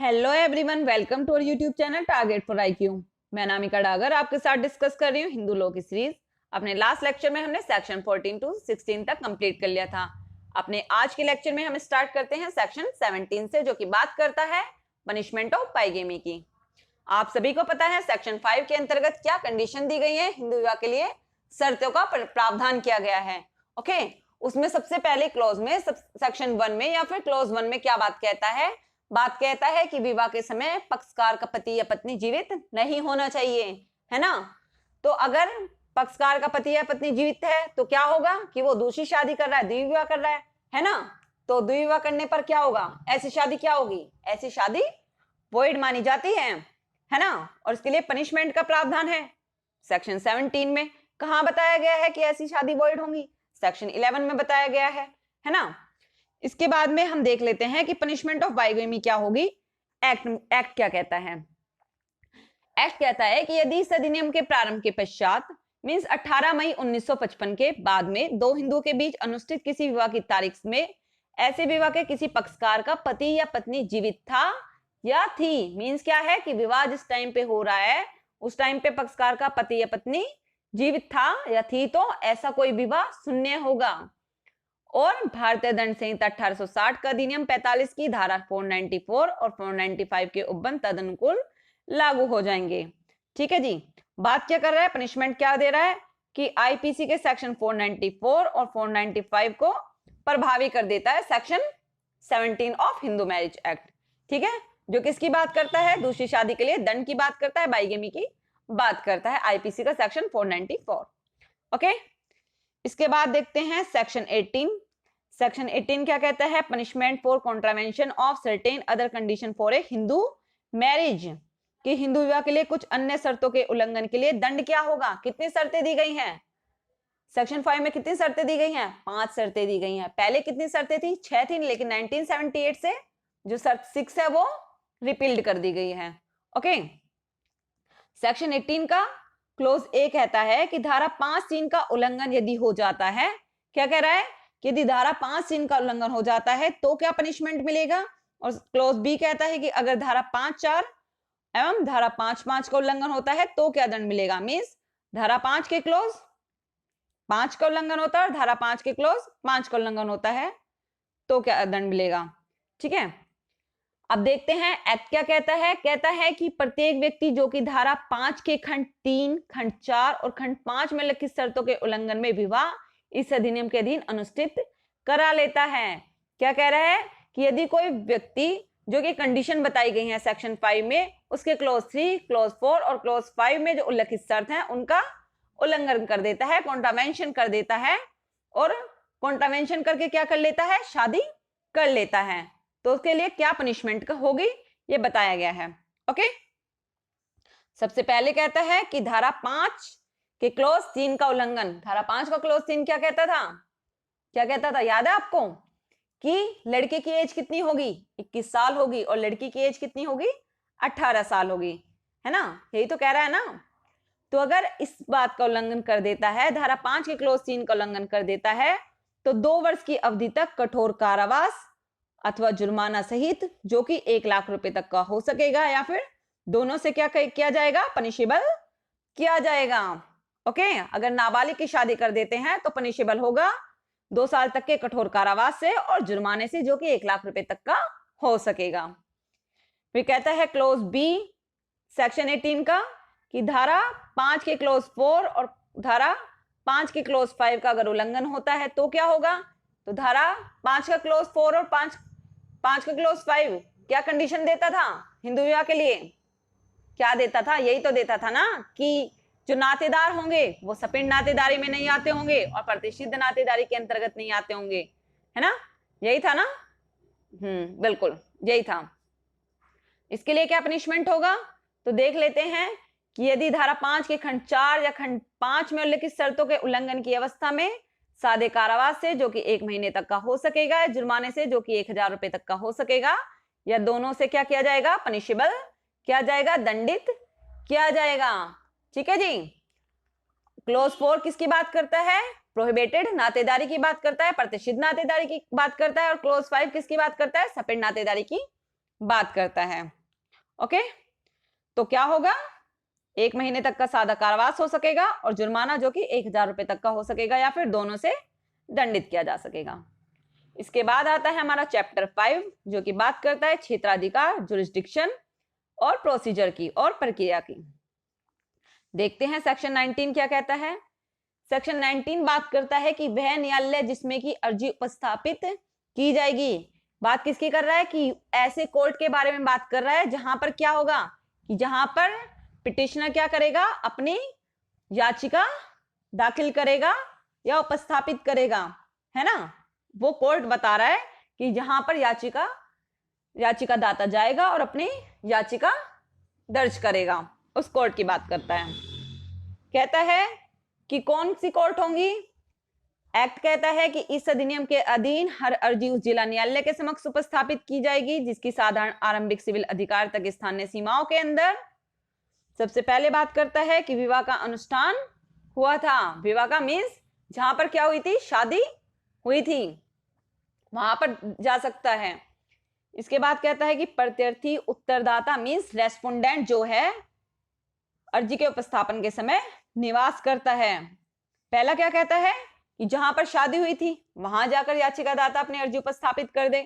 Hello everyone, welcome to our YouTube channel target for IQ. मैं नामिका डागर आपके साथ discuss कर रही हूँ हिंदू लॉ की सीरीज। अपने लास्ट लेक्चर में हमने सेक्शन 14 टू 16 तक कंप्लीट कर लिया था। अपने आज के लेक्चर में हम स्टार्ट करते हैं सेक्शन 17 से, जो कि बात करता है पनिशमेंट ऑफ बाइगेमी की। आप सभी को पता है सेक्शन 5 के अंतर्गत क्या कंडीशन दी गई है, हिंदू विवाह के लिए शर्तों का प्रावधान किया गया है। ओके, उसमें सबसे पहले क्लोज में सेक्शन 1 में या फिर क्लोज 1 में क्या बात कहता है? बात कहता है कि विवाह के समय पक्षकार का पति या पत्नी जीवित नहीं होना चाहिए, है ना। तो अगर पक्षकार का पति या पत्नी जीवित है तो क्या होगा कि वो दूसरी शादी कर रहा है, द्विविवाह कर रहा है ना। तो द्विविवाह करने पर क्या होगा? ऐसी शादी क्या होगी? ऐसी शादी वॉइड मानी जाती है ना। और इसके लिए पनिशमेंट का प्रावधान है सेक्शन 17 में। कहां बताया गया है कि ऐसी शादी वॉइड होंगी? सेक्शन 11 में बताया गया है ना। इसके बाद में हम देख लेते हैं कि पनिशमेंट ऑफ बाइगेमी क्या होगी। एक्ट क्या कहता है? एक्ट कहता है कि यदि इस अधिनियम के प्रारंभ के पश्चात मींस 18 मई 1955 के बाद में दो हिंदुओं के बीच अनुष्ठित किसी विवाह की तारीख में ऐसे विवाह के किसी पक्षकार का पति या पत्नी जीवित था या थी, मींस क्या है कि विवाह जिस टाइम पे हो रहा है उस टाइम पे पक्षकार का पति या पत्नी जीवित था या थी, तो ऐसा कोई विवाह शून्य होगा। और भारतीय दंड संहिता 1860 का अधिनियम 45 की धारा 494 और 495 के उपबंध तदनुकूल लागू हो जाएंगे। ठीक है जी। बात क्या कर रहा है? पनिशमेंट क्या दे रहा है कि आईपीसी के सेक्शन 494 और 495 को प्रभावी कर देता है section 17 of Hindu marriage act. ठीक है, जो किसकी बात करता है? दूसरी शादी के लिए दंड की बात करता है, बाइगेमी की बात करता है, आईपीसी का सेक्शन 494। ओके, इसके बाद देखते हैं सेक्शन 18। सेक्शन 18 क्या कहता है? Punishment for contravention of certain other condition for a Hindu marriage, कि हिंदू विवाह के लिए कुछ अन्य शर्तों के उल्लंघन के लिए दंड क्या होगा? कितनी शर्तें दी गई हैं सेक्शन 5 में? कितनी शर्तें दी गई हैं? 5 शर्तें दी गई हैं। पहले कितनी शर्तें थी? 6 थी, लेकिन 1978 से जो शर्त 6 है वो रिपील्ड कर दी गई है। ओके, सेक्शन 18 का क्लोज ए कहता है कि धारा 5(3) का उल्लंघन यदि हो जाता है, क्या कह रहा है कि यदि धारा 5(3) का उल्लंघन हो जाता है तो क्या पनिशमेंट मिलेगा। और क्लोज बी कहता है कि अगर धारा 5(4) एवं धारा 5(5) का उल्लंघन होता है तो क्या दंड मिलेगा। मींस धारा 5 के क्लोज 5 का उल्लंघन होता है और धारा 5 के क्लोज 5 का उल्लंघन होता है तो क्या दंड मिलेगा। ठीक है, अब देखते हैं एक्ट क्या कहता है। कहता है कि प्रत्येक व्यक्ति जो कि धारा 5 के खंड 3, खंड 4 और खंड 5 में लिखित शर्तों के उल्लंघन में विवाह इस अधिनियम के अधीन अनुष्ठित करा लेता है। क्या कह रहा है कि यदि कोई व्यक्ति जो कि कंडीशन बताई गई है सेक्शन 5 में, उसके क्लोज 3, क्लोज 4 और क्लोज 5 में जो उल्लिखित शर्त है उनका उल्लंघन कर देता है, कॉन्ट्रावेंशन कर देता है, और कॉन्ट्रावेंशन करके क्या कर लेता है? शादी कर लेता है, तो उसके लिए क्या पनिशमेंट होगी ये बताया गया है। ओके, सबसे पहले कहता है कि धारा 5 के क्लोज 3 का उल्लंघन। धारा 5 का क्लोज 3 क्या कहता था? क्या कहता था? याद है आपको कि लड़के की एज कितनी होगी? 21 साल होगी, और लड़की की एज कितनी होगी? 18 साल होगी, है ना। यही तो कह रहा है ना। तो अगर इस बात का उल्लंघन कर देता है, धारा 5 के क्लोज 3 का उल्लंघन कर देता है, तो 2 वर्ष की अवधि तक कठोर कारावास अथवा जुर्माना सहित, जो कि 1 लाख रुपए तक का हो सकेगा, या फिर दोनों से क्या किया जाएगा? पनिशेबल किया जाएगा। ओके, अगर नाबालिग की शादी कर देते हैं तो पनिशेबल होगा 2 साल तक के कठोर कारावास से और जुर्माने से, जो कि 1 लाख रुपए तक का हो सकेगा। फिर कहता है क्लोज बी सेक्शन 18 का कि धारा 5 के क्लोज 4 और धारा 5 के क्लोज 5 का अगर उल्लंघन होता है तो क्या होगा। तो धारा 5 का क्लोज 4 और 5 का क्लोज 5 क्या कंडीशन देता था हिंदू विवाह के लिए? क्या देता था? यही तो देता था ना कि जो नातेदार होंगे वो सपिंड नातेदारी में नहीं आते होंगे और प्रतिष्ठित नातेदारी के अंतर्गत नहीं आते होंगे, है ना। यही था ना। बिल्कुल यही था। इसके लिए क्या पनिशमेंट होगा तो देख लेते हैं कि यदि धारा 5 के खंड 4 या खंड 5 में उल्लिखित शर्तों के उल्लंघन की अवस्था में सादे कारावास से, जो कि 1 महीने तक का हो सकेगा, या जुर्माने से, जो कि 1000 रुपए तक का हो सकेगा, या दोनों से क्या किया जाएगा? पनिशेबल किया जाएगा, दंडित किया जाएगा। ठीक है जी। क्लोज 4 किसकी बात करता है? प्रोहिबिटेड नातेदारी की बात करता है, प्रतिषिद्ध नातेदारी की बात करता है। और क्लोज 5 किसकी बात करता है? सपेट नातेदारी की बात करता है। ओके, तो क्या होगा, 1 महीने तक का सादा कारावास हो सकेगा और जुर्माना जो कि 1000 रुपए तक का हो सकेगा या फिर दोनों से दंडित किया जा सकेगा। इसके बाद आता है हमारा चैप्टर 5 जो कि बात करता है क्षेत्राधिकार, जुरिस्डिक्शन और प्रोसीजर की और प्रक्रिया की। देखते हैं सेक्शन 19 क्या कहता है। सेक्शन 19 बात करता है कि वह न्यायालय जिसमें की अर्जी उपस्थापित की जाएगी। बात किसकी कर रहा है कि ऐसे कोर्ट के बारे में बात कर रहा है जहां पर क्या होगा कि जहां पर पिटिशनर क्या करेगा, अपनी याचिका दाखिल करेगा या उपस्थापित करेगा, है ना। वो कोर्ट बता रहा है कि जहां पर याचिका दाता जाएगा और अपनी याचिका दर्ज करेगा, उस कोर्ट की बात करता है। कहता है कि कौन सी कोर्ट होंगी। एक्ट कहता है कि इस अधिनियम के अधीन हर अर्जी उस जिला न्यायालय के समक्ष उपस्थापित की जाएगी जिसकी साधारण आरंभिक सिविल अधिकार तक स्थानीय सीमाओं के अंदर। सबसे पहले बात करता है कि विवाह का अनुष्ठान हुआ था। विवाह का मीन्स जहां पर क्या हुई थी, शादी हुई थी, वहां पर जा सकता है। इसके बाद कहता है कि प्रत्यर्थी उत्तरदाता मीन्स रेस्पोंडेंट जो है अर्जी के उपस्थापन के समय निवास करता है। पहला क्या कहता है कि जहां पर शादी हुई थी वहां जाकर याचिकादाता अपनी अर्जी उपस्थापित कर दे।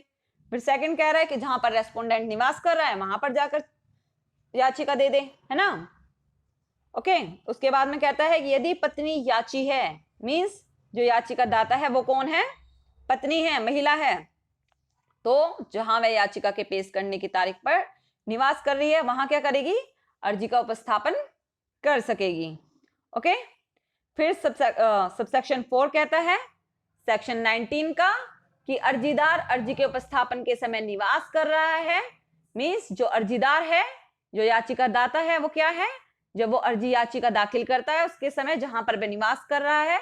फिर सेकंड कह रहा है कि जहां पर रेस्पोंडेंट निवास कर रहा है वहां पर जाकर याचिका दे दे, है ना। ओके, उसके बाद में कहता है कि यदि पत्नी याची है, मीन्स जो याचिकादाता है वो कौन है, पत्नी है, महिला है, तो जहां वह याचिका के पेश करने की तारीख पर निवास कर रही है वहां क्या करेगी, अर्जी का उपस्थापन कर सकेगी। ओके, फिर सबसेक्शन 4 कहता है सेक्शन 19 का कि अर्जीदार अर्जी के उपस्थापन के समय निवास कर रहा है। मीन्स जो अर्जीदार है, जो याचिका दाता है, वो क्या है, जब वो अर्जी याचिका दाखिल करता है उसके समय जहां पर वह निवास कर रहा है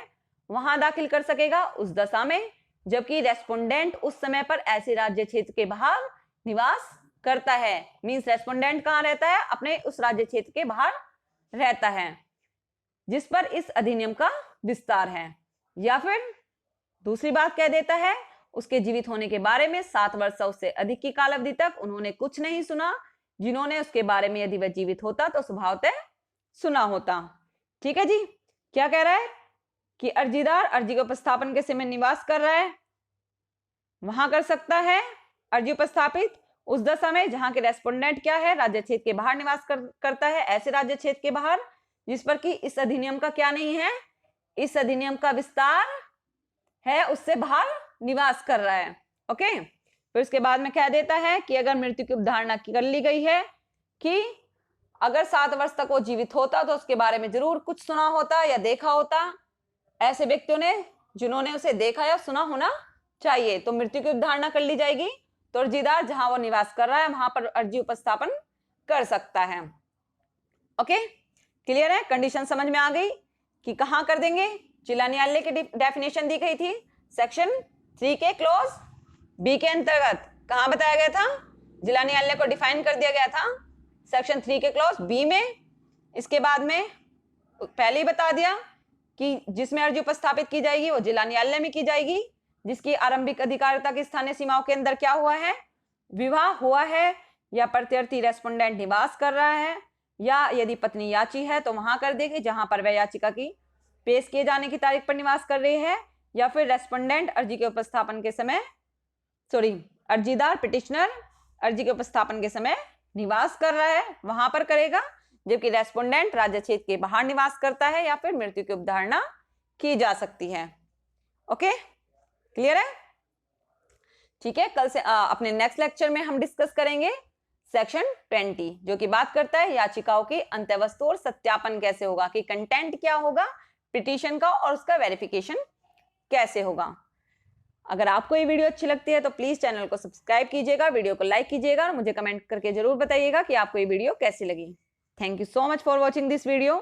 वहां दाखिल कर सकेगा उस दशा में, जबकि रेस्पोंडेंट उस समय पर ऐसे राज्य क्षेत्र के बाहर निवास करता है। मीन्स रेस्पोंडेंट कहां रहता है, अपने उस राज्य क्षेत्र के बाहर रहता है जिस पर इस अधिनियम का विस्तार है। या फिर दूसरी बात कह देता है उसके जीवित होने के बारे में 7 वर्ष से उससे अधिक की काल अवधि तक उन्होंने कुछ नहीं सुना, जिन्होंने उसके बारे में यदि वह जीवित होता तो स्वभावतः सुना होता। ठीक है जी, क्या कह रहा है कि अर्जीदार अर्जी के उपस्थापन के समय निवास कर रहा है वहां कर सकता है अर्जी उपस्थापित उस दशा में जहां के रेस्पोंडेंट क्या है, राज्य क्षेत्र के बाहर निवास करता है, ऐसे राज्य क्षेत्र के बाहर जिस पर कि इस अधिनियम का क्या नहीं है, इस अधिनियम का विस्तार है, उससे बाहर निवास कर रहा है। ओके, फिर उसके बाद में कह देता है कि अगर मृत्यु की अवधारणा कर ली गई है कि अगर 7 वर्ष तक वो जीवित होता तो उसके बारे में जरूर कुछ सुना होता या देखा होता, ऐसे व्यक्तियों ने जिन्होंने उसे देखा या सुना होना चाहिए, तो मृत्यु की अवधारणा कर ली जाएगी। तो अर्जीदार जहां वो निवास कर रहा है वहां पर अर्जी उपस्थापन कर सकता है। ओके, क्लियर है, कंडीशन समझ में आ गई कि कहां कर देंगे। जिला न्यायालय की डेफिनेशन दी गई थी सेक्शन 3 के क्लोज बी के अंतर्गत, कहां बताया गया था, जिला न्यायालय को डिफाइन कर दिया गया था सेक्शन 3 के क्लोज बी में। इसके बाद में पहले ही बता दिया कि जिसमें अर्जी उपस्थापित की जाएगी वो जिला न्यायालय में की जाएगी जिसकी आरंभिक अधिकारिता की स्थानीय सीमाओं के अंदर क्या हुआ है, विवाह हुआ है या प्रत्यर्थी रेस्पोंडेंट निवास कर रहा है, या यदि पत्नी याची है तो वहां कर देगी जहां पर वह याचिका की पेश किए जाने की तारीख पर निवास कर रही है, या फिर रेस्पोंडेंट अर्जी के उपस्थापन के समय अर्जीदार पिटिशनर अर्जी के उपस्थापन के समय निवास कर रहा है वहां पर करेगा, जबकि रेस्पोंडेंट राज्य क्षेत्र के बाहर निवास करता है या फिर मृत्यु की अवधारणा की जा सकती है। ओके, क्लियर है, ठीक है। कल से अपने नेक्स्ट लेक्चर में हम डिस्कस करेंगे सेक्शन 20 जो कि बात करता है याचिकाओं की अंत्यवस्तु और सत्यापन कैसे होगा, कि कंटेंट क्या होगा पिटीशन का और उसका वेरिफिकेशन कैसे होगा। अगर आपको ये वीडियो अच्छी लगती है तो प्लीज चैनल को सब्सक्राइब कीजिएगा, वीडियो को लाइक कीजिएगा और मुझे कमेंट करके जरूर बताइएगा कि आपको ये वीडियो कैसी लगी। Thank you so much for watching this video.